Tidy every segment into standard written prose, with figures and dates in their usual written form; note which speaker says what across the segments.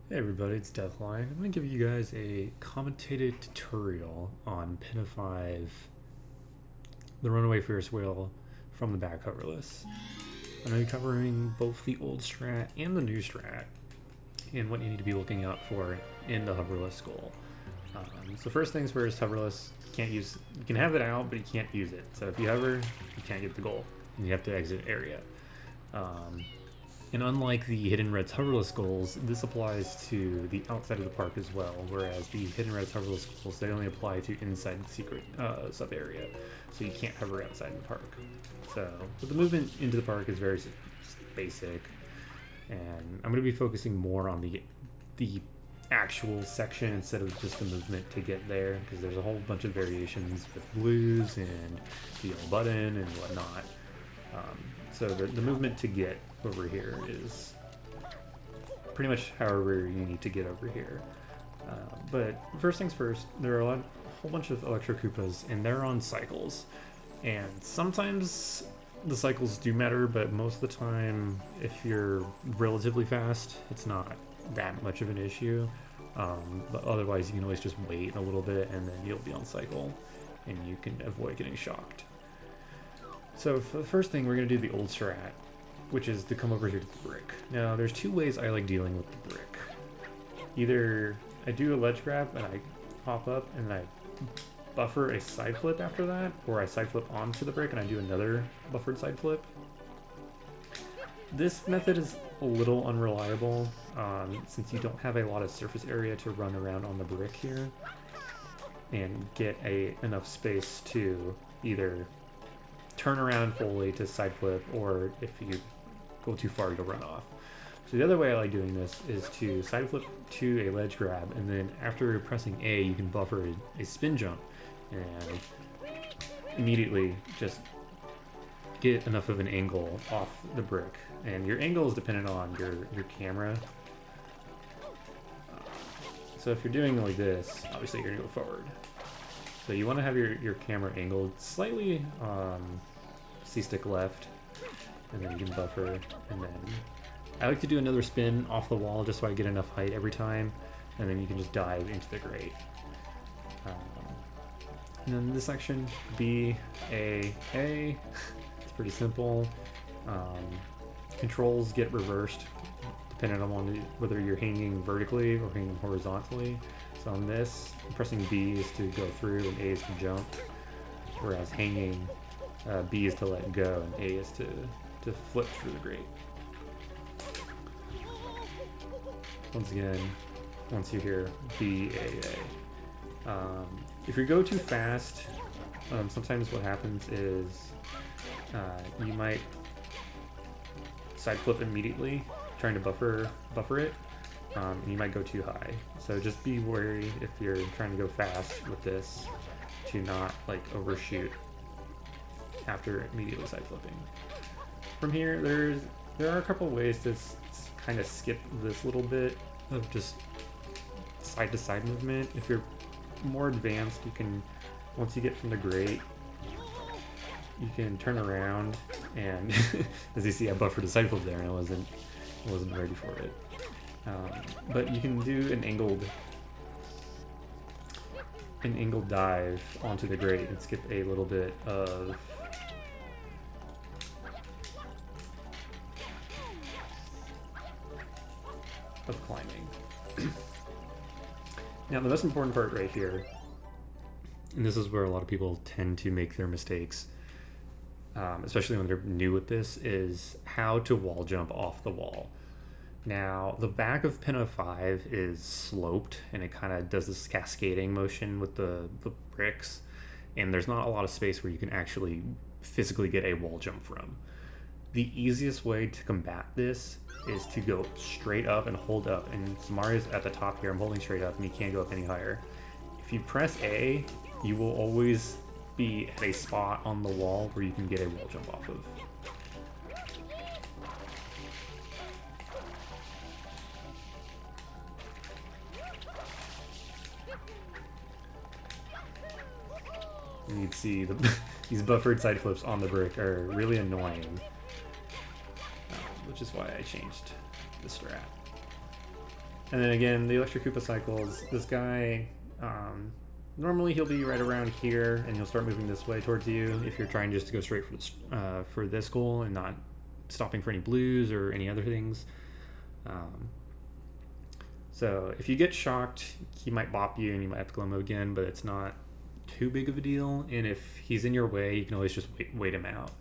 Speaker 1: Hey everybody, it's Deathline. I'm going to give you guys a commentated tutorial on Pinna 5, the runaway Ferris wheel from the back Hoverless. I'm going to be covering both the old strat and the new strat and what you need to be looking out for in the Hoverless goal. So first things first, Hoverless, you can have it out, but you can't use it. So if you hover, you can't get the goal, and you have to exit area. And unlike the Hidden Red's Hoverless goals, this applies to the outside of the park as well, whereas the Hidden Red's Hoverless goals, they only apply to inside the secret sub-area, so you can't hover outside the park. But the movement into the park is very basic, and I'm going to be focusing more on the actual section instead of just the movement to get there, because there's a whole bunch of variations with blues and the yellow button and whatnot. So the movement to get over here is pretty much however you need to get over here. But first things first, there are a whole bunch of Electro Koopas, and they're on cycles. And sometimes the cycles do matter, but most of the time, if you're relatively fast, it's not that much of an issue. But otherwise, you can always just wait a little bit, and then you'll be on cycle, and you can avoid getting shocked. So for the first thing, we're going to do the old strat, which is to come over here to the brick. Now, there's two ways I like dealing with the brick. Either I do a ledge grab and I hop up and I buffer a side flip after that, or I side flip onto the brick and I do another buffered side flip. This method is a little unreliable, since you don't have a lot of surface area to run around on the brick here and get enough space to either turn around fully to side flip, or if you go too far, you'll run off. So the other way I like doing this is to side flip to a ledge grab, and then after pressing A, you can buffer a spin jump and immediately just get enough of an angle off the brick. And your angle is dependent on your camera. So if you're doing like this, obviously you're gonna go forward. So you want to have your camera angled slightly C-stick left, and then you can buffer, and then I like to do another spin off the wall just so I get enough height every time, and then you can just dive into the grate. And then this section, B, A, A, it's pretty simple. Controls get reversed depending on whether you're hanging vertically or hanging horizontally. So on this, pressing B is to go through and A is to jump, whereas hanging, B is to let go and A is to flip through the grate. Once again, once you hear B, A, A. If you go too fast, sometimes what happens is you might side flip immediately, trying to buffer it. And you might go too high. So just be wary if you're trying to go fast with this to not like overshoot after immediately side flipping. From here, there are a couple ways to kind of skip this little bit of just side to side movement. If you're more advanced, you can, once you get from the grate, you can turn around and as you see, I buffered a side flip there and I wasn't ready for it. But you can do an angled dive onto the grate and skip a little bit of climbing. Now the most important part right here, and this is where a lot of people tend to make their mistakes, especially when they're new with this, is how to wall jump off the wall. Now, the back of Pinna 5 is sloped, and it kind of does this cascading motion with the bricks, and there's not a lot of space where you can actually physically get a wall jump from. The easiest way to combat this is to go straight up and hold up, and Mario's at the top here. I'm holding straight up, and he can't go up any higher. If you press A, you will always be at a spot on the wall where you can get a wall jump off of. And you'd see these buffered side flips on the brick are really annoying, which is why I changed the strat. And then again, the Electric Koopa cycles, this guy, normally he'll be right around here, and he'll start moving this way towards you if you're trying just to go straight for this goal and not stopping for any blues or any other things. So if you get shocked, he might bop you and you might have to glow him again, but it's not too big of a deal. And if he's in your way, you can always just wait him out.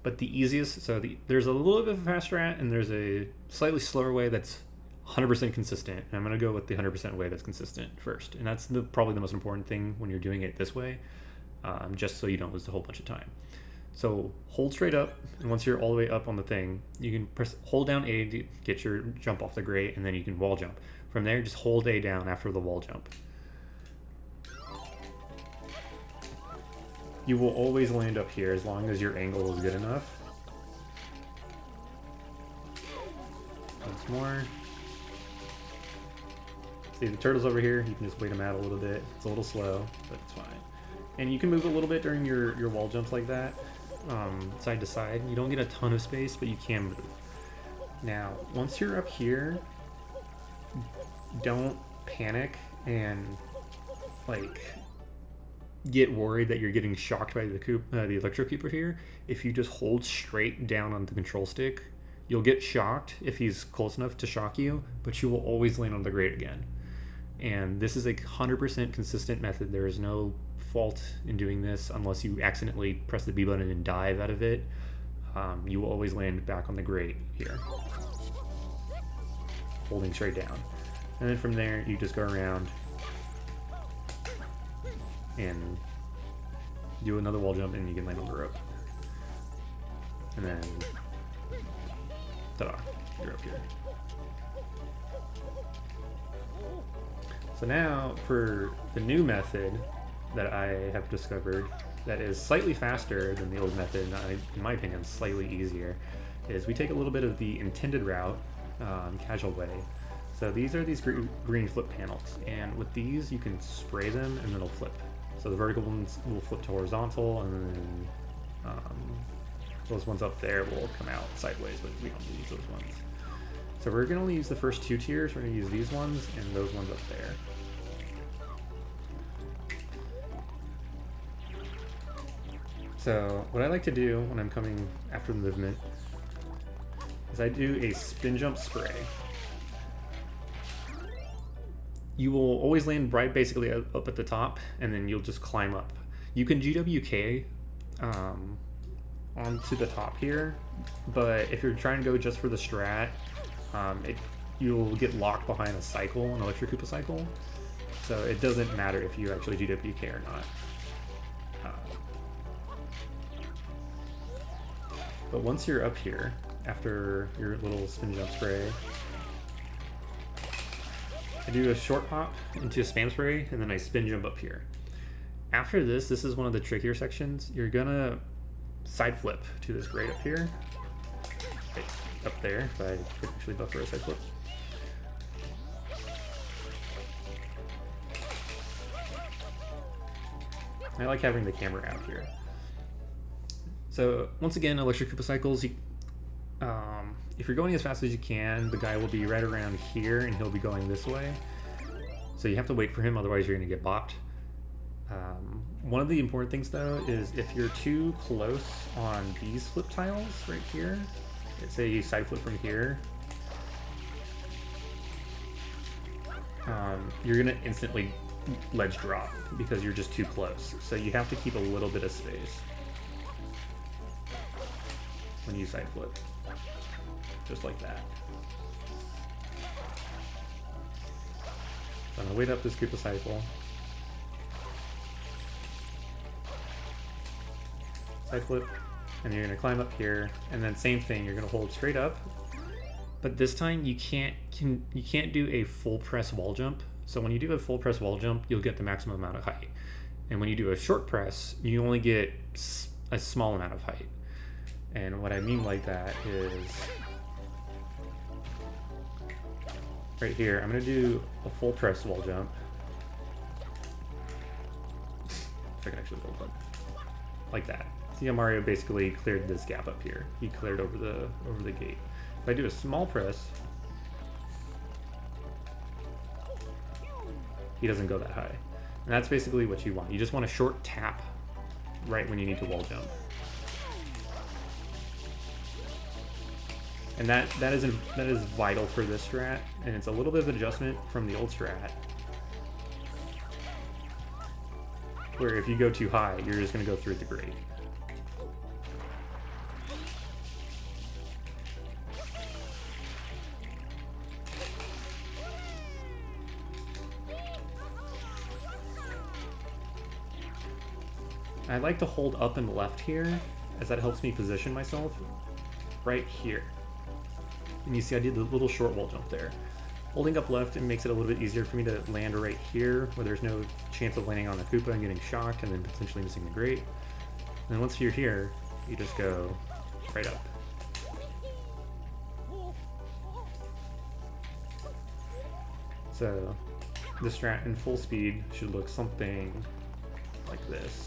Speaker 1: But the easiest, there's a little bit of a fast strat and there's a slightly slower way that's 100% consistent. And I'm going to go with the 100% way that's consistent first. And that's probably the most important thing when you're doing it this way, just so you don't lose a whole bunch of time. So hold straight up, and once you're all the way up on the thing, you can hold down A to get your jump off the grate, and then you can wall jump. From there, just hold A down after the wall jump. You will always land up here as long as your angle is good enough. Once more. See, the turtle's over here. You can just wait him out a little bit. It's a little slow, but it's fine. And you can move a little bit during your wall jumps like that, side to side. You don't get a ton of space, but you can move. Now, once you're up here, don't panic and get worried that you're getting shocked by the Electro Koopa here. If you just hold straight down on the control stick, you'll get shocked if he's close enough to shock you, but you will always land on the grate again. And this is a 100% consistent method. There is no fault in doing this unless you accidentally press the B button and dive out of it. You will always land back on the grate here, holding straight down. And then from there, you just go around and do another wall jump, and you can land on the rope. And then, ta-da, you're up here. So now for the new method that I have discovered that is slightly faster than the old method, and in my opinion slightly easier, is we take a little bit of the intended route, casual way. So these are these green flip panels, and with these you can spray them and then it'll flip. So the vertical ones will flip to horizontal, and then those ones up there will come out sideways, but we don't use those ones. So we're going to only use the first two tiers. We're going to use these ones and those ones up there. So what I like to do when I'm coming after the movement is I do a spin jump spray. You will always land right basically up at the top, and then you'll just climb up. You can GWK onto the top here, but if you're trying to go just for the strat, you'll get locked behind a cycle, an Electric Koopa cycle. So it doesn't matter if you actually GWK or not. But once you're up here, after your little spin jump spray, I do a short hop into a spam spray, and then I spin jump up here. After this is one of the trickier sections. You're gonna side flip to this grate up here. Okay, up there, if I could actually buffer a side flip. I like having the camera out here. So once again, Electric Koopa cycles, if you're going as fast as you can, the guy will be right around here and he'll be going this way. So you have to wait for him, otherwise you're going to get bopped. One of the important things though is if you're too close on these flip tiles right here, let's say you side flip from here, you're going to instantly ledge drop because you're just too close. So you have to keep a little bit of space when you side flip, just like that. So I'm gonna wait up this Koopa cycle, side flip, and you're gonna climb up here, and then same thing, you're gonna hold straight up, but this time you can't do a full press wall jump. So when you do a full press wall jump, you'll get the maximum amount of height, and when you do a short press, you only get a small amount of height. And what I mean like that is, right here, I'm going to do a full press wall jump. If I can actually hold up. Like that. See how Mario basically cleared this gap up here. He cleared over the gate. If I do a small press, he doesn't go that high. And that's basically what you want. You just want a short tap right when you need to wall jump. And that is vital for this strat, and it's a little bit of an adjustment from the old strat, where if you go too high, you're just going to go through the grate. I like to hold up and left here, as that helps me position myself right here. And you see I did the little short wall jump there. Holding up left, it makes it a little bit easier for me to land right here, where there's no chance of landing on the Koopa and getting shocked and then potentially missing the grate. And then once you're here, you just go right up. So this strat in full speed should look something like this.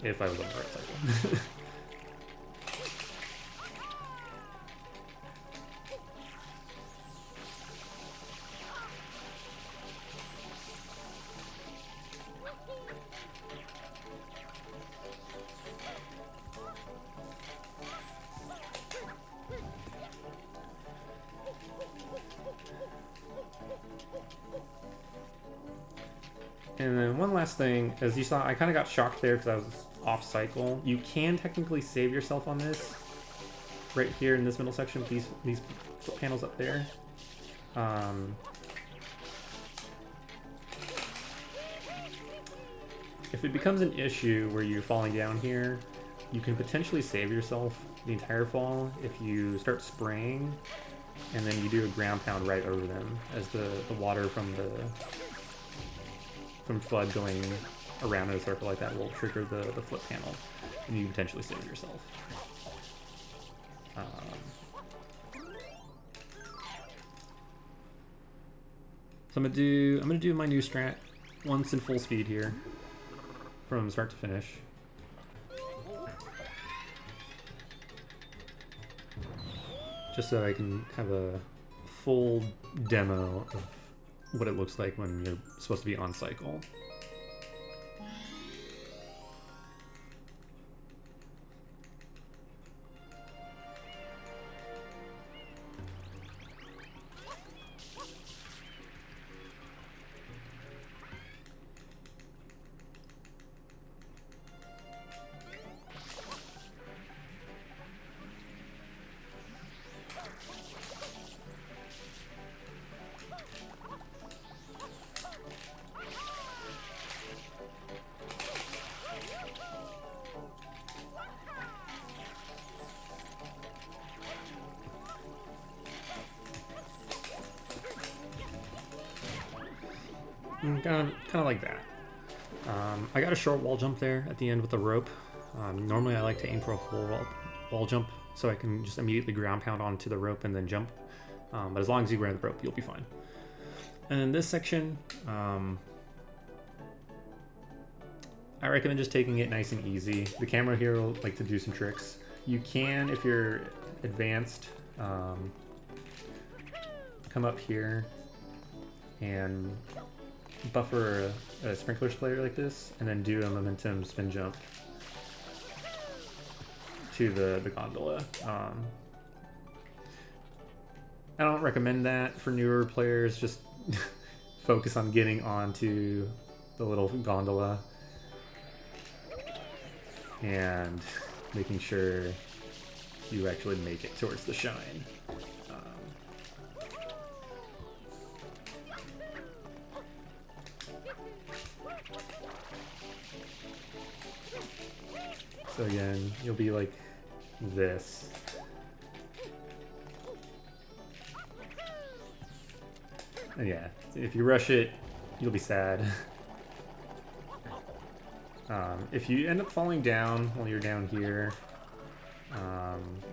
Speaker 1: If I was on the right cycle. And then one last thing, as you saw, I kind of got shocked there because I was off cycle. You can technically save yourself on this right here in this middle section with these panels up there. If it becomes an issue where you're falling down here, you can potentially save yourself the entire fall if you start spraying and then you do a ground pound right over them, as the water from FUD going around in a circle like that will trigger the flip panel, and you can potentially save yourself. So I'm gonna do my new strat once in full speed here, from start to finish. Just so I can have a full demo of what it looks like when you're supposed to be on cycle. Kind of like that. I got a short wall jump there at the end with the rope. Normally I like to aim for a full wall jump so I can just immediately ground pound onto the rope and then jump. But as long as you grab the rope, you'll be fine. And in this section, I recommend just taking it nice and easy. The camera here will like to do some tricks. You can, if you're advanced, come up here and buffer a sprinkler splayer like this, and then do a momentum spin jump to the gondola. I don't recommend that for newer players. Just focus on getting onto the little gondola and making sure you actually make it towards the shine. So again, you'll be like this. And yeah, if you rush it, you'll be sad. If you end up falling down while you're down here,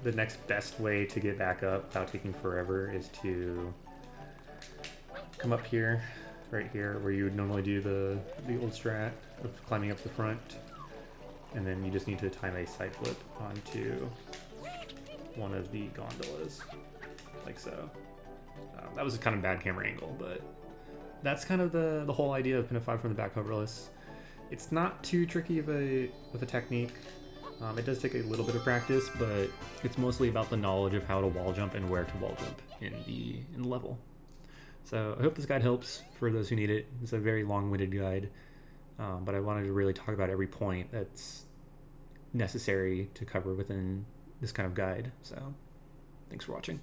Speaker 1: the next best way to get back up without taking forever is to come up here, right here, where you would normally do the old strat of climbing up the front. and then you just need to time a side flip onto one of the gondolas, like so. That was a kind of bad camera angle, but that's kind of the whole idea of Pinna 5 from the back hoverless. It's not too tricky of a technique. It does take a little bit of practice, but it's mostly about the knowledge of how to wall jump and where to wall jump in the level. So I hope this guide helps for those who need it. It's a very long-winded guide, but I wanted to really talk about every point that's necessary to cover within this kind of guide. So thanks for watching.